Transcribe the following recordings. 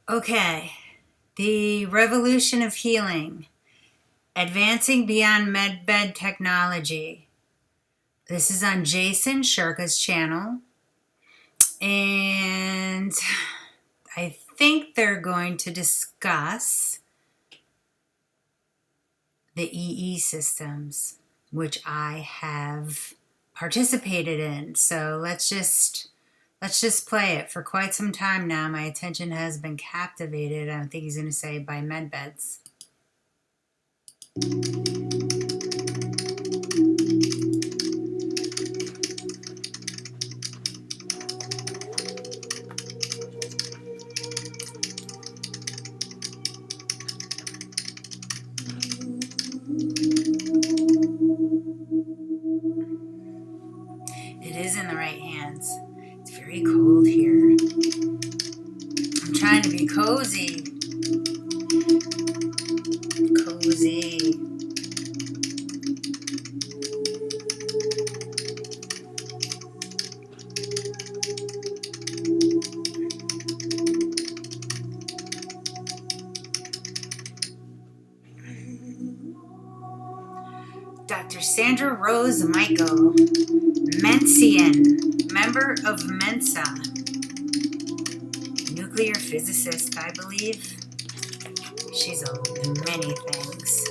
Okay, the revolution of healing, advancing beyond MedBed technology. This is on Jason Shurka's channel, and I think they're going to discuss the EE systems, which I have participated in. So let's just play it. For quite some time now, my attention has been captivated. I think he's going to say by MedBeds. It is in the right hands. It's very cold here. I'm trying to be cozy. Cozy. Dr. Sandra Rose Michael, Mencian, member of Mensa, nuclear physicist, I believe. She's a many things.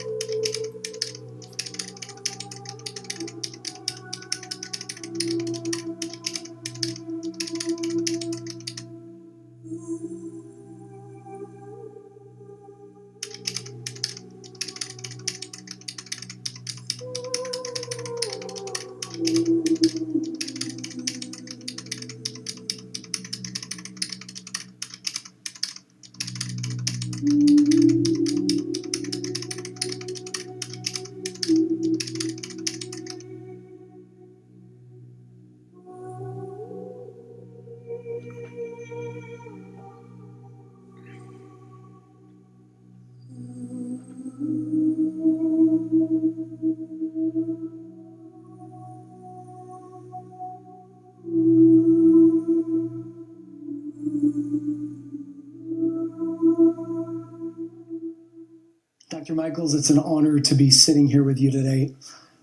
Dr. Michaels, it's an honor to be sitting here with you today.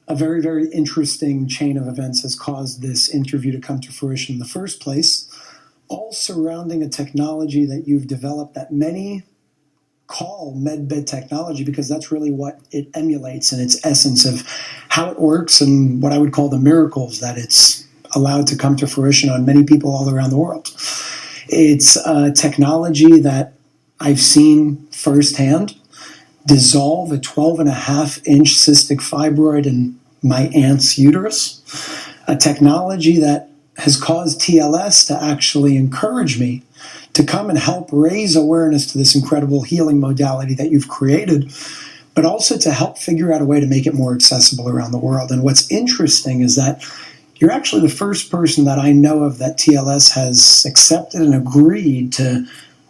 A very, very interesting chain of events has caused this interview to come to fruition in the first place, all surrounding a technology that you've developed that many call MedBed technology because that's really what it emulates in its essence of how it works and what I would call the miracles that it's allowed to come to fruition on many people all around the world. It's a technology that I've seen firsthand dissolve a 12.5-inch cystic fibroid in my aunt's uterus, a technology that has caused TLS to actually encourage me to come and help raise awareness to this incredible healing modality that you've created, but also to help figure out a way to make it more accessible around the world. And what's interesting is that you're actually the first person that I know of that TLS has accepted and agreed to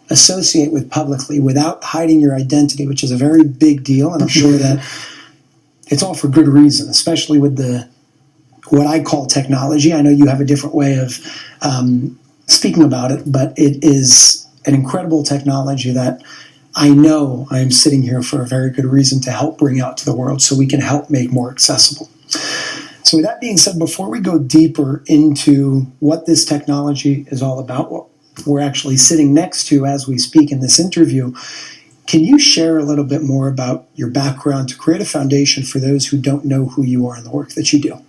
associate with publicly without hiding your identity, which is a very big deal. And I'm sure that it's all for good reason, especially with the what I call technology. I know you have a different way of speaking about it, but it is an incredible technology that I know I am sitting here for a very good reason to help bring out to the world so we can help make more accessible. So with that being said, before we go deeper into what this technology is all about, what we're actually sitting next to as we speak in this interview, can you share a little bit more about your background to create a foundation for those who don't know who you are and the work that you do?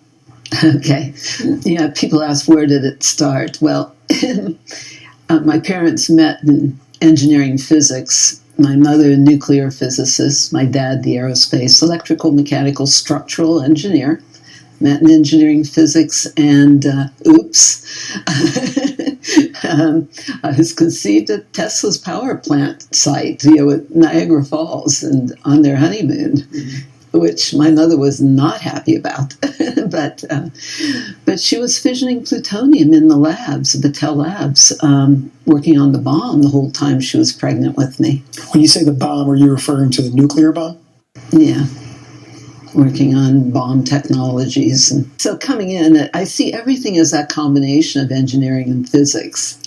Okay. Yeah, people ask, where did it start? Well, my parents met in engineering physics. My mother, a nuclear physicist. My dad, the aerospace, electrical, mechanical, structural engineer. Met in engineering physics, and oops. I was conceived at Tesla's power plant site, at Niagara Falls, and on their honeymoon, which my mother was not happy about. but she was fissioning plutonium in the labs, the Battelle labs, working on the bomb the whole time she was pregnant with me. When you say the bomb, are you referring to the nuclear bomb? Yeah. Working on bomb technologies. And so coming in, I see everything as that combination of engineering and physics.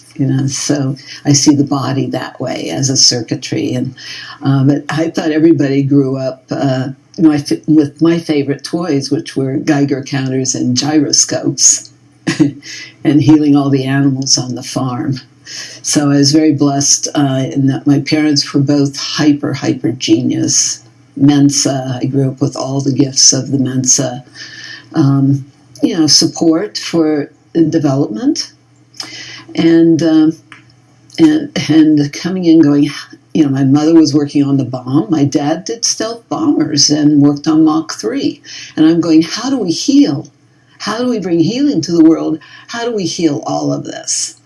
So I see the body that way as a circuitry. And but I thought everybody grew up, with my favorite toys, which were Geiger counters and gyroscopes, and healing all the animals on the farm. So I was very blessed in that my parents were both hyper genius. Mensa, I grew up with all the gifts of the Mensa. Support for development, and coming in going, my mother was working on the bomb. My dad did stealth bombers and worked on Mach 3. And I'm going, how do we heal? How do we bring healing to the world? How do we heal all of this?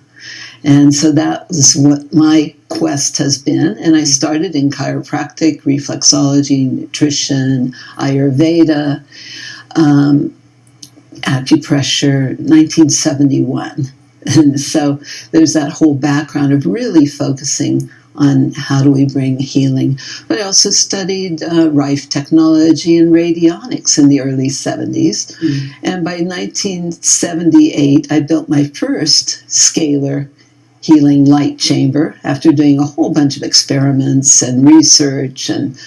And so that was what my quest has been. And I started in chiropractic, reflexology, nutrition, Ayurveda, acupressure, 1971. And so there's that whole background of really focusing on how do we bring healing. But I also studied Rife technology and radionics in the early 70s. Mm-hmm. And by 1978, I built my first scalar healing light chamber after doing a whole bunch of experiments and research and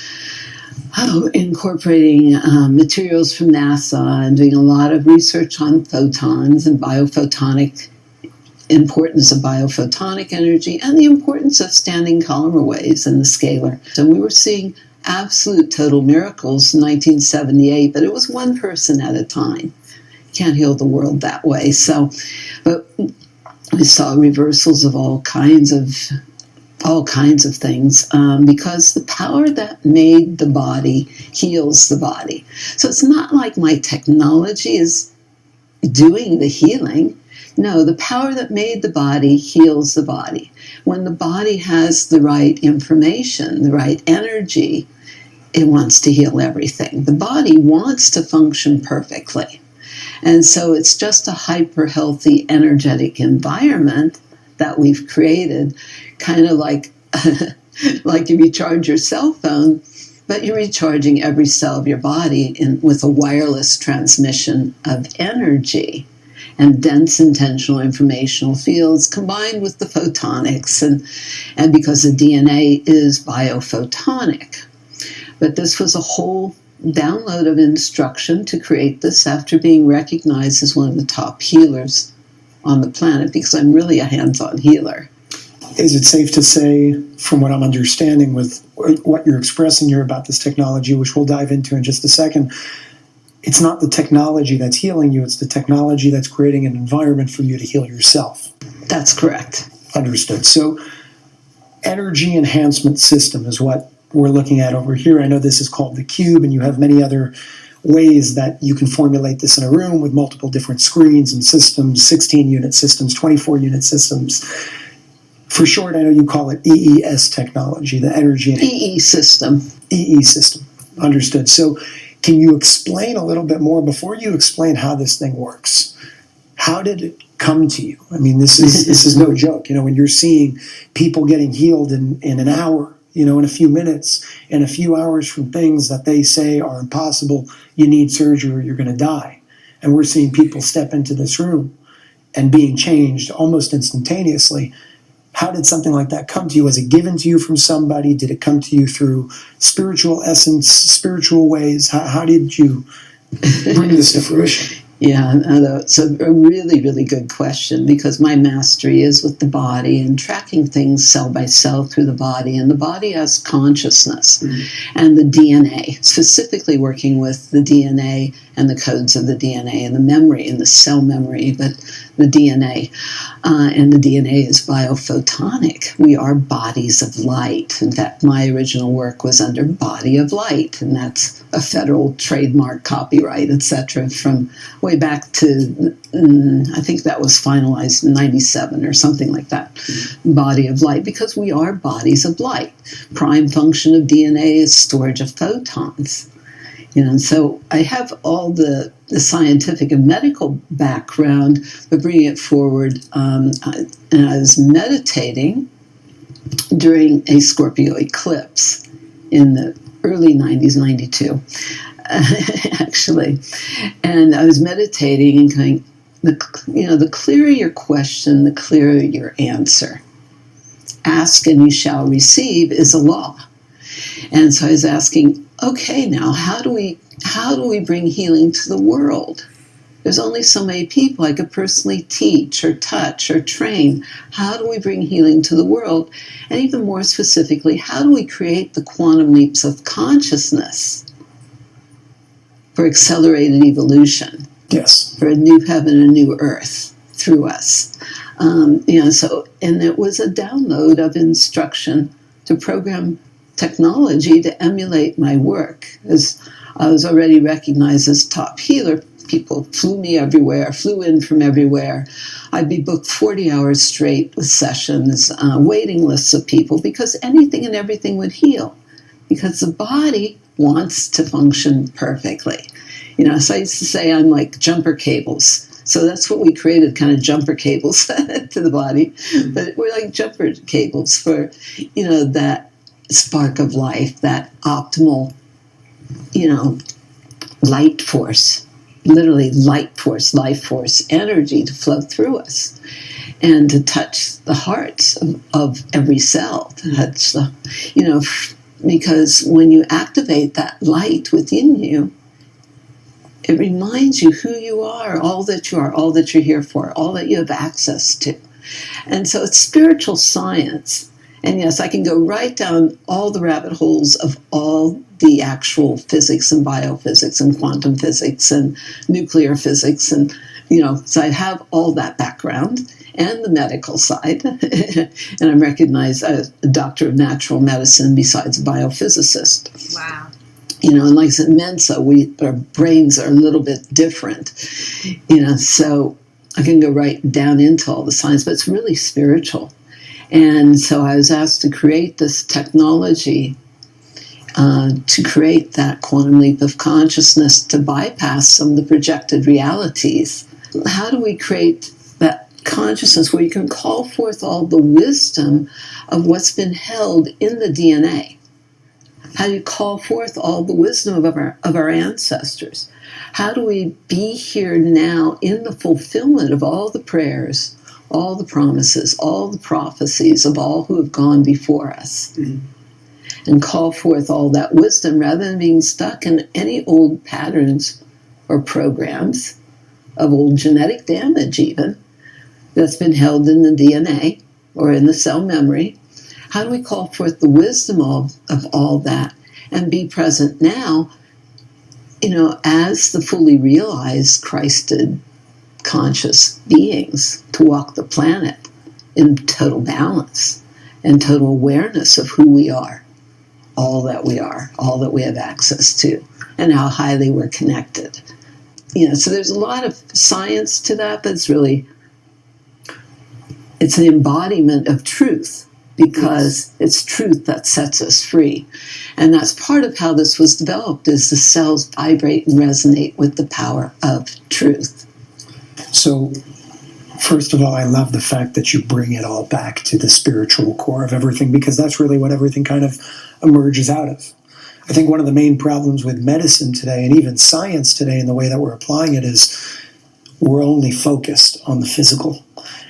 incorporating materials from NASA and doing a lot of research on photons and importance of biophotonic energy and the importance of standing columnar waves in the scalar. So we were seeing absolute total miracles in 1978, but it was one person at a time. You can't heal the world that way. But we saw reversals of all kinds of things because the power that made the body heals the body. So it's not like my technology is doing the healing. No, the power that made the body heals the body. When the body has the right information, the right energy, it wants to heal everything. The body wants to function perfectly. And so it's just a hyper healthy, energetic environment that we've created, kind of like if you charge your cell phone, but you're recharging every cell of your body with a wireless transmission of energy and dense intentional informational fields combined with the photonics, and because the DNA is biophotonic. But this was a whole download of instruction to create this after being recognized as one of the top healers on the planet, because I'm really a hands-on healer. Is it safe to say, from what I'm understanding with what you're expressing here about this technology, which we'll dive into in just a second, it's not the technology that's healing you, it's the technology that's creating an environment for you to heal yourself? That's correct. Understood. So energy enhancement system is what we're looking at over here. I know this is called the cube, and you have many other ways that you can formulate this in a room with multiple different screens and systems, 16-unit systems, 24-unit systems. For short, I know you call it EES technology, the energy EE system. EE system. Understood. So can you explain a little bit more, before you explain how this thing works? How did it come to you? I mean, this is no joke. When you're seeing people getting healed in an hour, in a few minutes, in a few hours from things that they say are impossible, you need surgery or you're going to die. And we're seeing people step into this room and being changed almost instantaneously. How did something like that come to you? Was it given to you from somebody? Did it come to you through spiritual essence, spiritual ways? How did you bring this to fruition? Yeah, it's a really, really good question, because my mastery is with the body and tracking things cell by cell through the body. And the body has consciousness and the DNA, specifically working with the DNA and the codes of the DNA and the memory and the cell memory, but the DNA. And the DNA is biophotonic. We are bodies of light. In fact, my original work was under Body of Light, and that's a federal trademark, copyright, etc., from way back to, I think that was finalized in 97 or something like that, Body of Light, because we are bodies of light. Prime function of DNA is storage of photons. So I have all the scientific and medical background, but bringing it forward, and I was meditating during a Scorpio eclipse in the early 90s, 92, actually. And I was meditating and going, the clearer your question, the clearer your answer. Ask and you shall receive is a law. And so I was asking, okay, now how do we bring healing to the world? There's only so many people I could personally teach or touch or train. How do we bring healing to the world? And even more specifically, how do we create the quantum leaps of consciousness for accelerated evolution? Yes. For a new heaven and a new earth through us. And it was a download of instruction to program technology to emulate my work. As I was already recognized as top healer, people flew in from everywhere. I'd be booked 40 hours straight with sessions, waiting lists of people, because anything and everything would heal. Because the body wants to function perfectly. So I used to say I'm like jumper cables. So that's what we created, kind of jumper cables to the body. But we're like jumper cables for, that spark of life, that optimal, light force, literally light force, life force, energy to flow through us and to touch the hearts of every cell, to touch because when you activate that light within you, it reminds you who you are, all that you're here for, all that you have access to. And so it's spiritual science. And yes, I can go right down all the rabbit holes of all the actual physics and biophysics and quantum physics and nuclear physics. And, so I have all that background and the medical side. And I'm recognized as a doctor of natural medicine besides a biophysicist. Wow. And like I said, Mensa, our brains are a little bit different, so I can go right down into all the science, but it's really spiritual. And so I was asked to create this technology to create that quantum leap of consciousness to bypass some of the projected realities. How do we create that consciousness where you can call forth all the wisdom of what's been held in the DNA? How do you call forth all the wisdom of our ancestors? How do we be here now in the fulfillment of all the prayers, all the promises, all the prophecies of all who have gone before us? Mm-hmm. And call forth all that wisdom rather than being stuck in any old patterns or programs of old genetic damage even that's been held in the DNA or in the cell memory. How do we call forth the wisdom of all that and be present now, as the fully realized Christed conscious beings to walk the planet in total balance and total awareness of who we are, all that we have access to, and how highly we're connected. So there's a lot of science to that, but it's an embodiment of truth. Because it's truth that sets us free. And that's part of how this was developed, is the cells vibrate and resonate with the power of truth. So, first of all, I love the fact that you bring it all back to the spiritual core of everything, because that's really what everything kind of emerges out of. I think one of the main problems with medicine today, and even science today, in the way that we're applying it, is we're only focused on the physical.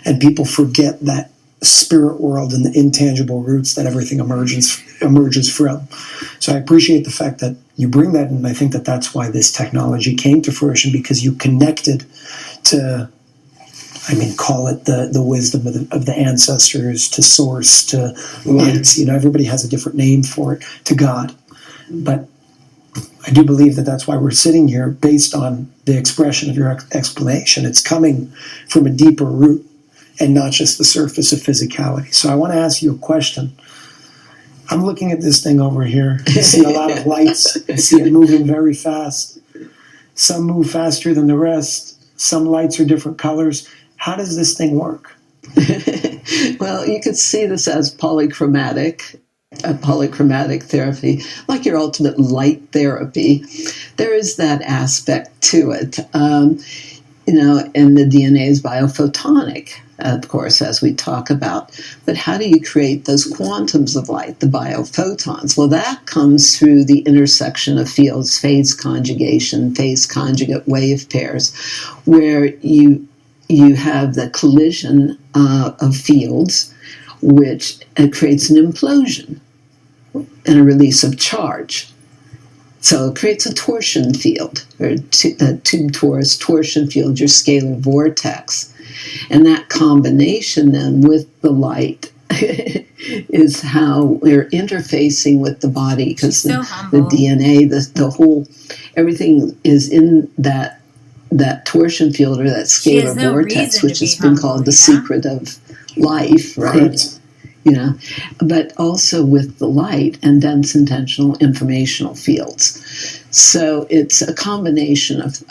And people forget that spirit world and the intangible roots that everything emerges from. So I appreciate the fact that you bring that, and I think that that's why this technology came to fruition, because you connected to, call it the wisdom of the ancestors, to source, to lights. Everybody has a different name for it, to God. But I do believe that that's why we're sitting here, based on the expression of your explanation. It's coming from a deeper root, and not just the surface of physicality. So I want to ask you a question. I'm looking at this thing over here. I see a lot of lights. I see it moving very fast. Some move faster than the rest. Some lights are different colors. How does this thing work? Well, you could see this as polychromatic therapy, like your ultimate light therapy. There is that aspect to it. And the DNA is biophotonic, of course, as we talk about. But how do you create those quantums of light, the biophotons? Well, that comes through the intersection of fields, phase conjugate wave pairs, where you you have the collision of fields, which creates an implosion and a release of charge. So it creates a torsion field, or a tube torus torsion field, your scalar vortex. And that combination then with the light is how we're interfacing with the body, because the DNA, the whole, everything is in that torsion field or that scalar vortex, which has been called the secret of life, right? Correct. But also with the light and dense intentional informational fields. So it's a combination of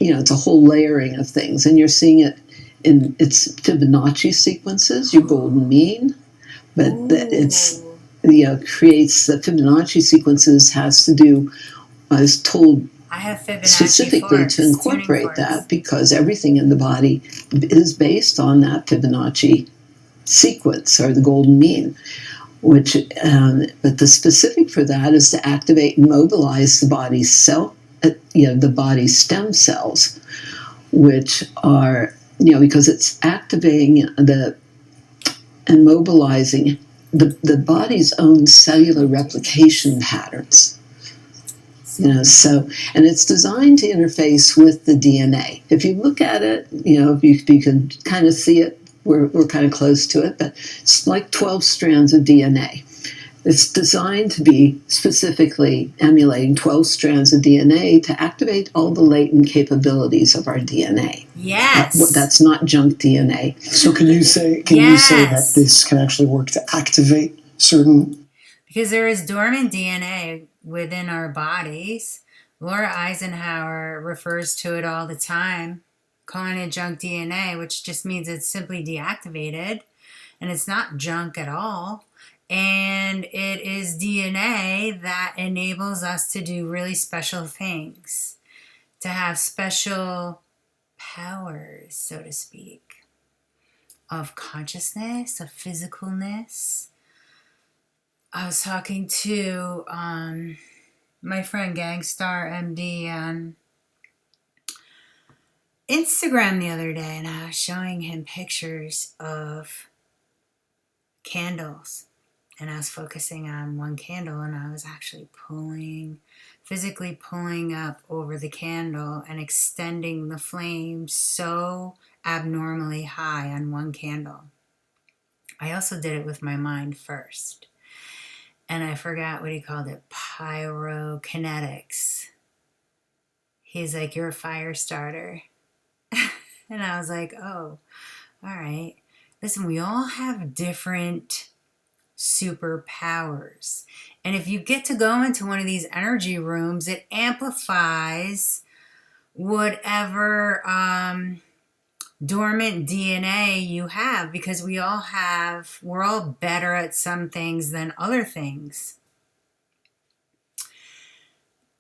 it's a whole layering of things, and you're seeing it in its Fibonacci sequences, your golden mean, but it's creates the Fibonacci sequences has to do. I was told I have Fibonacci specifically forks, to incorporate that because everything in the body is based on that Fibonacci sequence or the golden mean, which but the specific for that is to activate and mobilize the body's the body's stem cells, which are because it's activating and mobilizing the body's own cellular replication patterns. So, and it's designed to interface with the DNA. If you look at it, if you can kind of see it, we're kind of close to it, but it's like 12 strands of DNA. It's designed to be specifically emulating 12 strands of DNA to activate all the latent capabilities of our DNA. Yes. That's not junk DNA. So can you say that this can actually work to activate certain? Because there is dormant DNA within our bodies. Laura Eisenhower refers to it all the time, calling it junk DNA, which just means it's simply deactivated, and it's not junk at all. And it is DNA that enables us to do really special things, to have special powers, so to speak, of consciousness, of physicalness. I was talking to my friend Gangstar MD on Instagram the other day, and I was showing him pictures of candles, and I was focusing on one candle, and I was actually physically pulling up over the candle and extending the flame so abnormally high on one candle. I also did it with my mind first, and I forgot what he called it, pyrokinetics. He's like, "You're a fire starter." And I was like, "Oh, all right. Listen, we all have different superpowers. And if you get to go into one of these energy rooms, it amplifies whatever dormant DNA you have, because we're all better at some things than other things."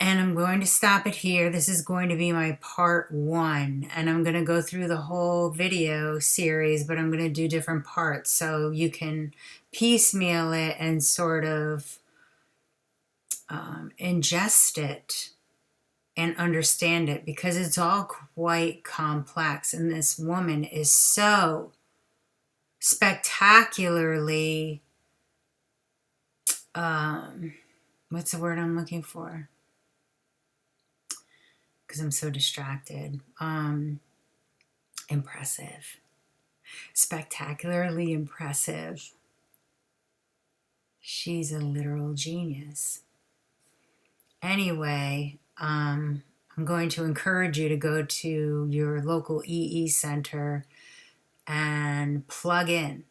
And I'm going to stop it here. This is going to be my part 1. And I'm going to go through the whole video series, but I'm going to do different parts so you can piecemeal it and sort of ingest it and understand it, because it's all quite complex. And this woman is so spectacularly, what's the word I'm looking for? Because I'm so distracted. Impressive. Spectacularly impressive. She's a literal genius. Anyway, I'm going to encourage you to go to your local EE center and plug in.